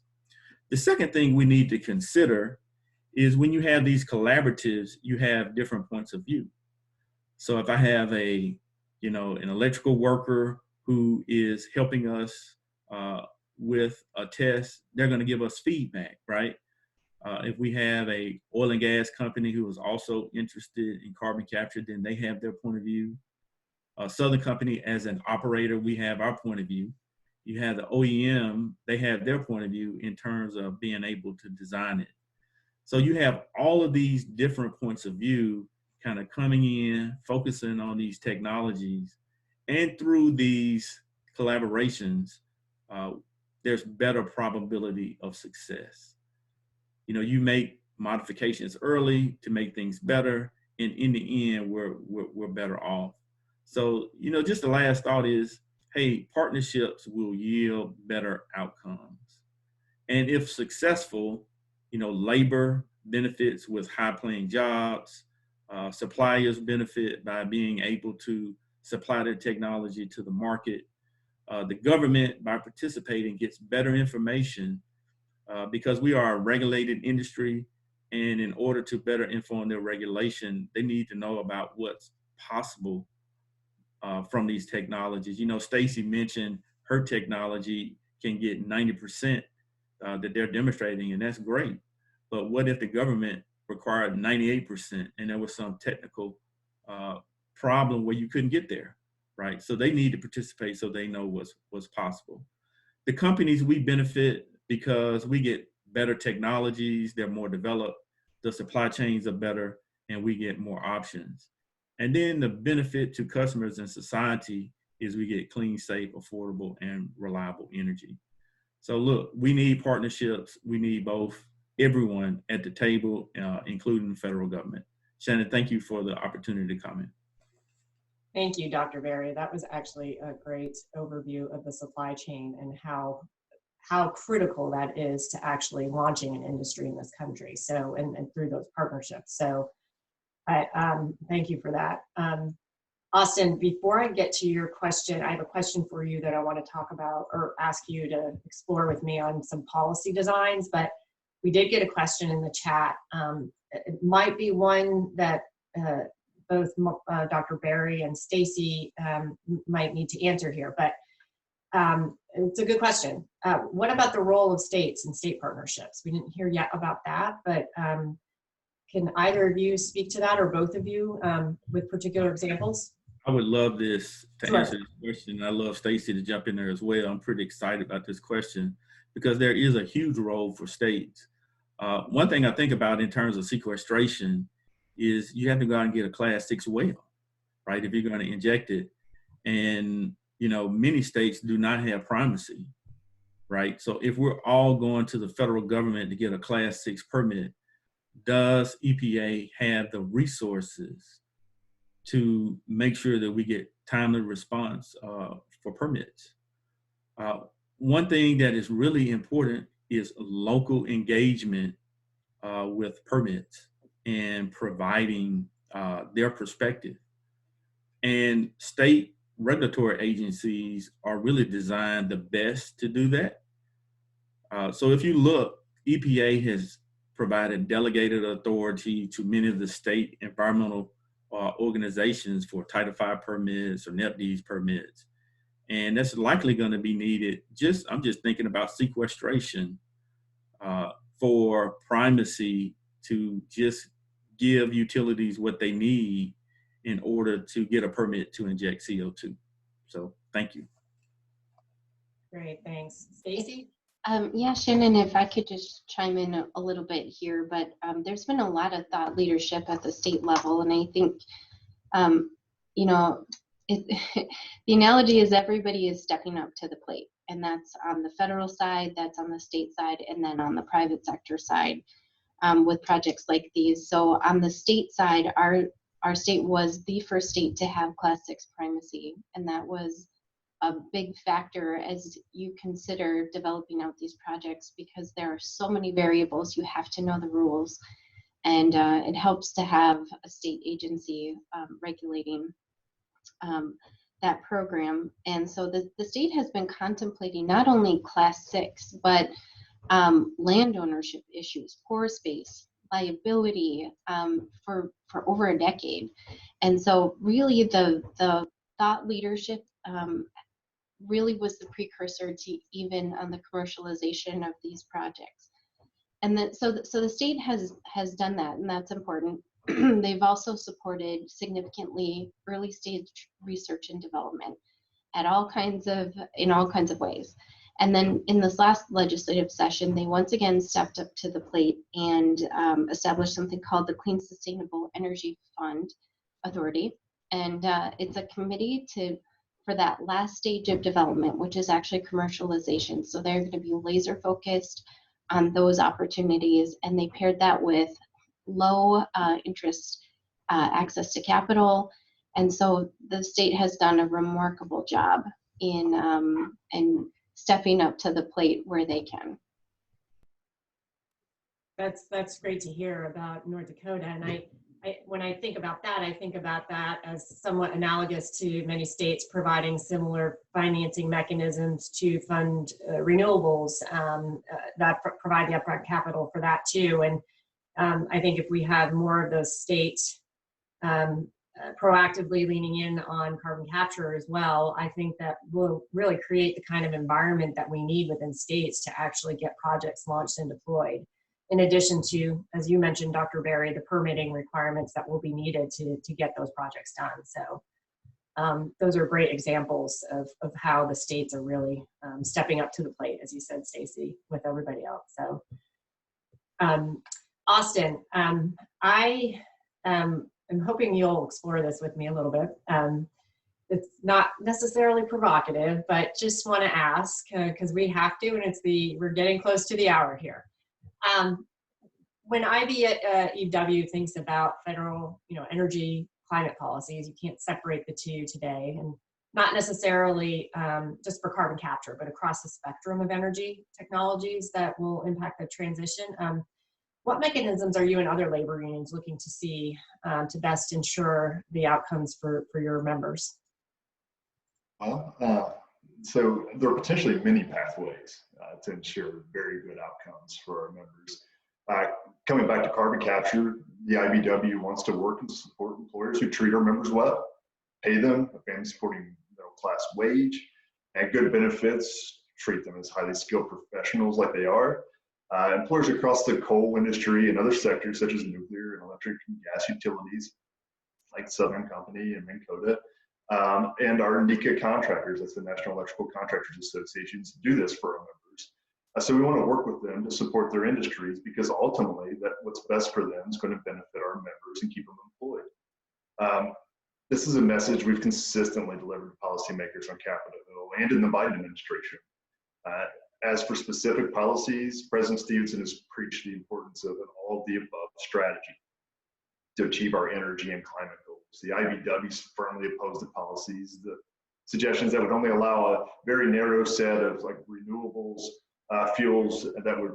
The second thing we need to consider is when you have these collaboratives, you have different points of view. So if I have an electrical worker who is helping us with a test, they're going to give us feedback, right? If we have a oil and gas company who is also interested in carbon capture, then they have their point of view. Southern Company, as an operator, we have our point of view. You have the OEM, they have their point of view in terms of being able to design it. So you have all of these different points of view kind of coming in, focusing on these technologies. And through these collaborations, there's better probability of success. You know, you make modifications early to make things better, and in the end, we're better off. So, you know, just the last thought is, hey, partnerships will yield better outcomes. And if successful, you know, labor benefits with high-paying jobs, suppliers benefit by being able to supply their technology to the market. The government, by participating, gets better information because we are a regulated industry. And in order to better inform their regulation, they need to know about what's possible from these technologies. You know, Stacy mentioned her technology can get 90% that they're demonstrating, and that's great. But what if the government required 98% and there was some technical problem where you couldn't get there, right? So they need to participate so they know what's possible. The companies, we benefit because we get better technologies, they're more developed, the supply chains are better, and we get more options. And then the benefit to customers and society is we get clean, safe, affordable, and reliable energy. So look, we need partnerships. We need both, everyone at the table, including the federal government. Shannon, thank you for the opportunity to comment. Thank you, Dr. Berry. That was actually a great overview of the supply chain and how critical that is to actually launching an industry in this country. So, and through those partnerships. So thank you for that. Austin, before I get to your question, I have a question for you that I want to talk about or ask you to explore with me on some policy designs, but we did get a question in the chat. It might be one that both Dr. Berry and Stacy might need to answer here, but it's a good question. What about the role of states and state partnerships? We didn't hear yet about that, but can either of you speak to that, or both of you with particular examples? I would love this to Sure. answer this question. I love Stacy to jump in there as well. I'm pretty excited about this question because there is a huge role for states. One thing I think about in terms of sequestration is you have to go out and get a Class 6 well, right, if you're going to inject it. And many states do not have primacy, right? So if we're all going to the federal government to get a Class 6 permit, does EPA have the resources to make sure that we get timely response for permits? One thing that is really important is local engagement with permits and providing their perspective. And state regulatory agencies are really designed the best to do that. So if you look, EPA has provided delegated authority to many of the state environmental organizations for Title V permits or NEPD's permits. And that's likely going to be needed. I'm just thinking about sequestration for primacy to just give utilities what they need in order to get a permit to inject CO2. So thank you. Great, thanks. Stacy? Yeah, Shannon, if I could just chime in a little bit here, but there's been a lot of thought leadership at the state level, and I think, the analogy is everybody is stepping up to the plate, and that's on the federal side, that's on the state side, and then on the private sector side with projects like these. So on the state side, our state was the first state to have Class 6 primacy, and that was a big factor as you consider developing out these projects, because there are so many variables. You have to know the rules, and it helps to have a state agency regulating that program. And so the state has been contemplating not only Class 6, but land ownership issues, pore space, liability for over a decade. And so really the thought leadership really was the precursor to even on the commercialization of these projects. And then, so the state has done that, and that's important. They've also supported significantly early stage research and development in all kinds of ways. And then in this last legislative session, they once again stepped up to the plate and established something called the Clean Sustainable Energy Fund Authority. And it's a committee for that last stage of development, which is actually commercialization. So they're going to be laser focused on those opportunities, and they paired that with low interest access to capital. And so the state has done a remarkable job in stepping up to the plate where they can. That's great to hear about North Dakota. And when I think about that as somewhat analogous to many states providing similar financing mechanisms to fund renewables that provide the upfront capital for that too. And I think if we have more of those states proactively leaning in on carbon capture as well, I think that will really create the kind of environment that we need within states to actually get projects launched and deployed. In addition to, as you mentioned, Dr. Berry, the permitting requirements that will be needed to get those projects done. So those are great examples of how the states are really stepping up to the plate, as you said, Stacy, with everybody else. So Austin, I am hoping you'll explore this with me a little bit. It's not necessarily provocative, but just want to ask, because we have to, and we're getting close to the hour here. When IB at EW thinks about federal, energy climate policies, you can't separate the two today, and not necessarily just for carbon capture, but across the spectrum of energy technologies that will impact the transition. What mechanisms are you and other labor unions looking to see to best ensure the outcomes for your members? Well, so there are potentially many pathways to ensure very good outcomes for our members. Coming back to carbon capture, the IBW wants to work and support employers who treat our members well, pay them a family supporting middle-class wage, and good benefits, treat them as highly skilled professionals like they are. Employers across the coal industry and other sectors such as nuclear and electric and gas utilities like Southern Company and Minn Kota, and our NECA contractors, that's the National Electrical Contractors Associations, do this for our members. So we want to work with them to support their industries, because ultimately what's best for them is going to benefit our members and keep them employed. This is a message we've consistently delivered to policymakers on Capitol Hill and in the Biden administration. As for specific policies, President Stevenson has preached the importance of an all-of-the-above strategy to achieve our energy and climate goals. The IBWs firmly oppose the policies, the suggestions that would only allow a very narrow set of like renewables, fuels that would,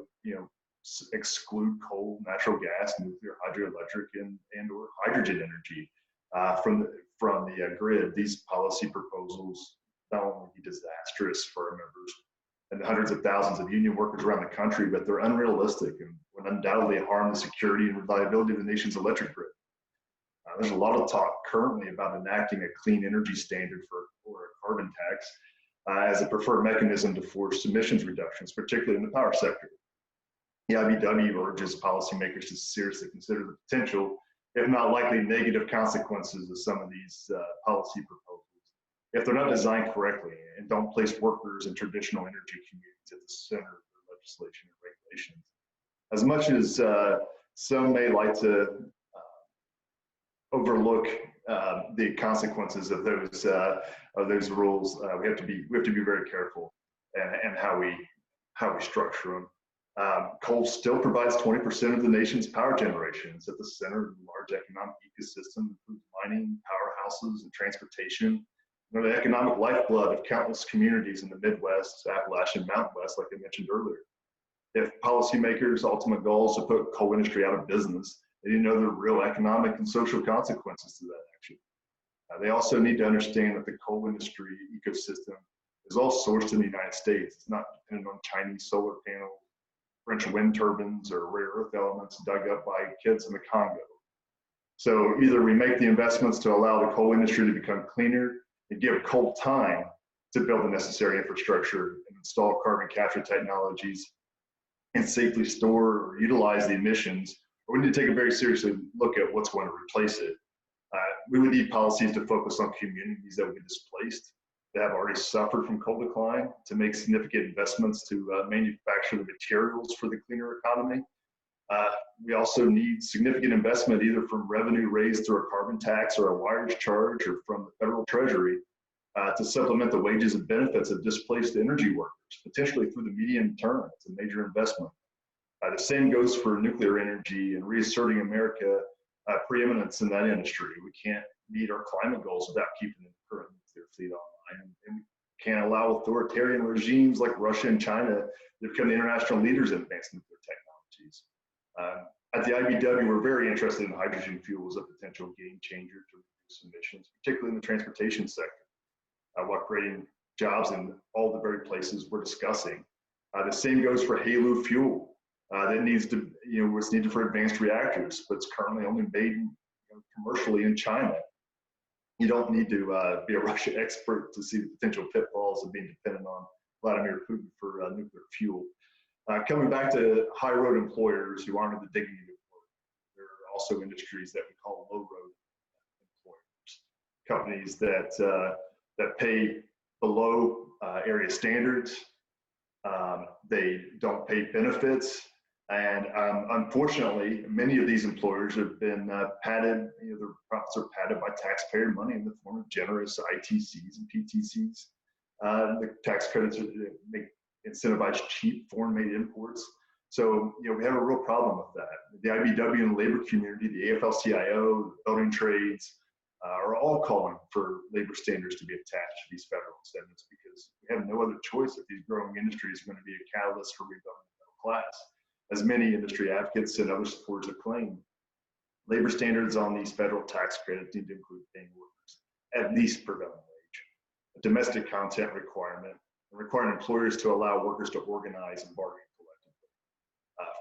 exclude coal, natural gas, nuclear, hydroelectric, and or hydrogen energy from the grid. These policy proposals not only be disastrous for our members and the hundreds of thousands of union workers around the country, but they're unrealistic and would undoubtedly harm the security and reliability of the nation's electric grid. There's a lot of talk currently about enacting a clean energy standard or a carbon tax as a preferred mechanism to force emissions reductions, particularly in the power sector. The IBW urges policymakers to seriously consider the potential, if not likely, negative consequences of some of these policy proposals if they're not designed correctly and don't place workers and traditional energy communities at the center of their legislation and regulations. As much as some may like to overlook the consequences of those rules, we have to be very careful and how we structure them. Coal still provides 20% of the nation's power generation. It's at the center of a large economic ecosystem, including mining, powerhouses, and transportation. The economic lifeblood of countless communities in the Midwest, Appalachian, Mountain West, like I mentioned earlier. If policymakers' ultimate goal is to put coal industry out of business, they need to know the real economic and social consequences to that action. They also need to understand that the coal industry ecosystem is all sourced in the United States. It's not dependent on Chinese solar panels, French wind turbines, or rare earth elements dug up by kids in the Congo. So either we make the investments to allow the coal industry to become cleaner and give coal time to build the necessary infrastructure and install carbon capture technologies and safely store or utilize the emissions, or we need to take a very seriously look at what's going to replace it. We would need policies to focus on communities that would be displaced, that have already suffered from coal decline, to make significant investments to manufacture the materials for the cleaner economy. We also need significant investment either from revenue raised through a carbon tax or a wires charge or from the federal treasury to supplement the wages and benefits of displaced energy workers, potentially through the medium term. It's a major investment. The same goes for nuclear energy and reasserting America preeminence in that industry. We can't meet our climate goals without keeping the current nuclear fleet online. And we can't allow authoritarian regimes like Russia and China to become the international leaders in advanced nuclear technologies. At the IBW, we're very interested in hydrogen fuel as a potential game changer to reduce emissions, particularly in the transportation sector, while creating jobs in all the very places we're discussing. The same goes for HALEU fuel. That needs to, what's needed for advanced reactors, but it's currently only made commercially in China. You don't need to be a Russia expert to see the potential pitfalls of being dependent on Vladimir Putin for nuclear fuel. Coming back to high road employers who aren't in the dignity of work, there are also industries that we call low road employers, companies that pay below area standards. They don't pay benefits. And unfortunately, many of these employers have been padded, their profits are padded by taxpayer money in the form of generous ITCs and PTCs. The tax credits make incentivize cheap foreign-made imports. So, we have a real problem with that. The IBW and the labor community, the AFL-CIO, the building trades, are all calling for labor standards to be attached to these federal incentives because we have no other choice if these growing industries are going to be a catalyst for rebuilding the middle class. As many industry advocates and other supporters have claimed, labor standards on these federal tax credits need to include paying workers at least prevailing wage, a domestic content requirement, and requiring employers to allow workers to organize and bargain collectively.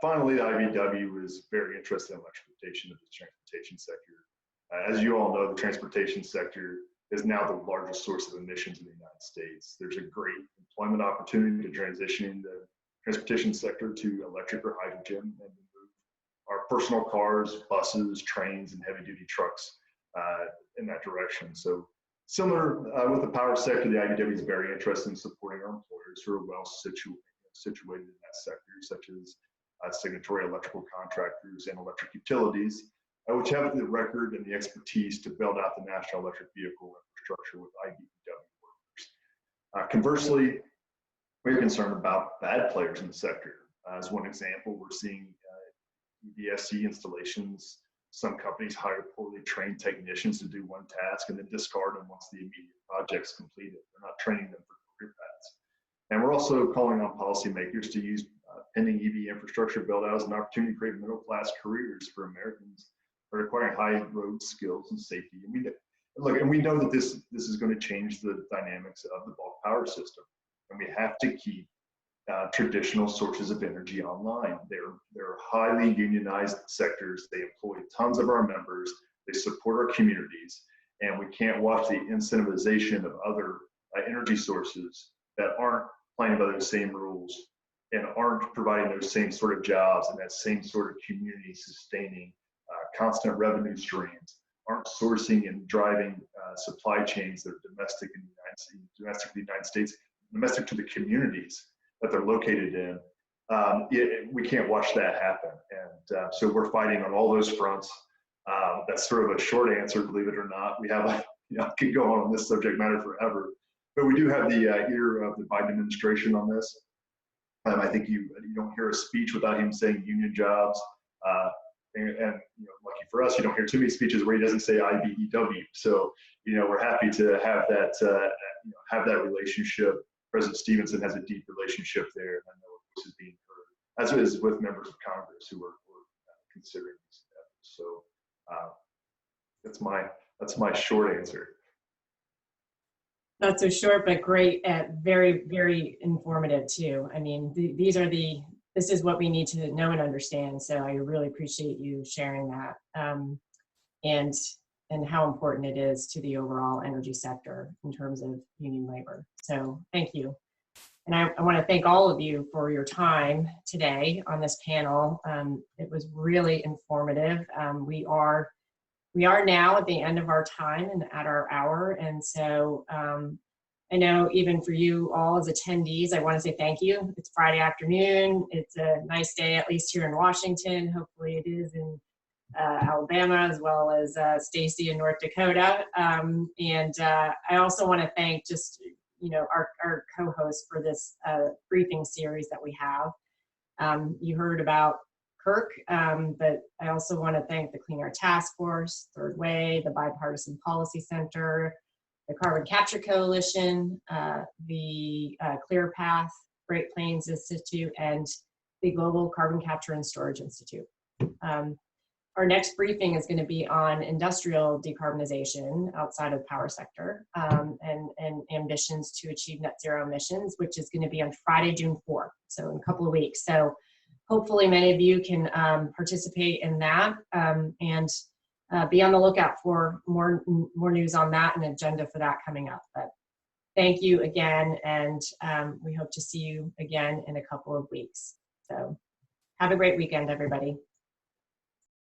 Finally, the IBW is very interested in electrification of the transportation sector. As you all know, the transportation sector is now the largest source of emissions in the United States. There's a great employment opportunity to transition the transportation sector to electric or hydrogen and move our personal cars, buses, trains, and heavy-duty trucks in that direction. So similar with the power sector, the IBW is very interested in supporting our employers who are well situated in that sector, such as signatory electrical contractors and electric utilities, which have the record and the expertise to build out the national electric vehicle infrastructure with IBEW workers. Conversely, we're concerned about bad players in the sector. As one example, we're seeing EVSE installations. Some companies hire poorly trained technicians to do one task and then discard them once the immediate project's completed. They're not training them for career paths. And we're also calling on policymakers to use pending EV infrastructure build out as an opportunity to create middle-class careers for Americans that are requiring high road skills and safety. And we know that this is going to change the dynamics of the bulk power system, and we have to keep traditional sources of energy online. They're highly unionized sectors. They employ tons of our members. They support our communities, and we can't watch the incentivization of other energy sources that aren't playing by those same rules and aren't providing those same sort of jobs and that same sort of community sustaining constant revenue streams, aren't sourcing and driving supply chains that are domestic in the United States, domestic to the communities that they're located in. We can't watch that happen. And so we're fighting on all those fronts. That's sort of a short answer, believe it or not. We have, I could go on this subject matter forever, but we do have the ear of the Biden administration on this. I think you don't hear a speech without him saying union jobs. And lucky for us, you don't hear too many speeches where he doesn't say IBEW. So, we're happy to have that, have that relationship. President Stevenson has a deep relationship there, and I know this is being heard, as is with members of Congress who are considering these efforts. So that's my short answer. Not so short, but great. Very, very informative too. I mean, this is what we need to know and understand. So I really appreciate you sharing that, and how important it is to the overall energy sector in terms of union labor. So thank you. And I want to thank all of you for your time today on this panel. It was really informative. We are now at the end of our time and at our hour. And so I know even for you all as attendees, I want to say thank you. It's Friday afternoon. It's a nice day, at least here in Washington. Hopefully it is in Alabama, as well as Stacy in North Dakota. And I also want to thank just, our co-hosts for this briefing series that we have. You heard about Kirk, but I also want to thank the Clean Air Task Force, Third Way, the Bipartisan Policy Center, the Carbon Capture Coalition, the Clear Path, Great Plains Institute, and the Global Carbon Capture and Storage Institute. Our next briefing is going to be on industrial decarbonization outside of the power sector, and ambitions to achieve net zero emissions, which is going to be on Friday, June 4th, so in a couple of weeks. So hopefully many of you can participate in that, and be on the lookout for more news on that and agenda for that coming up. But thank you again, and we hope to see you again in a couple of weeks. So have a great weekend, everybody.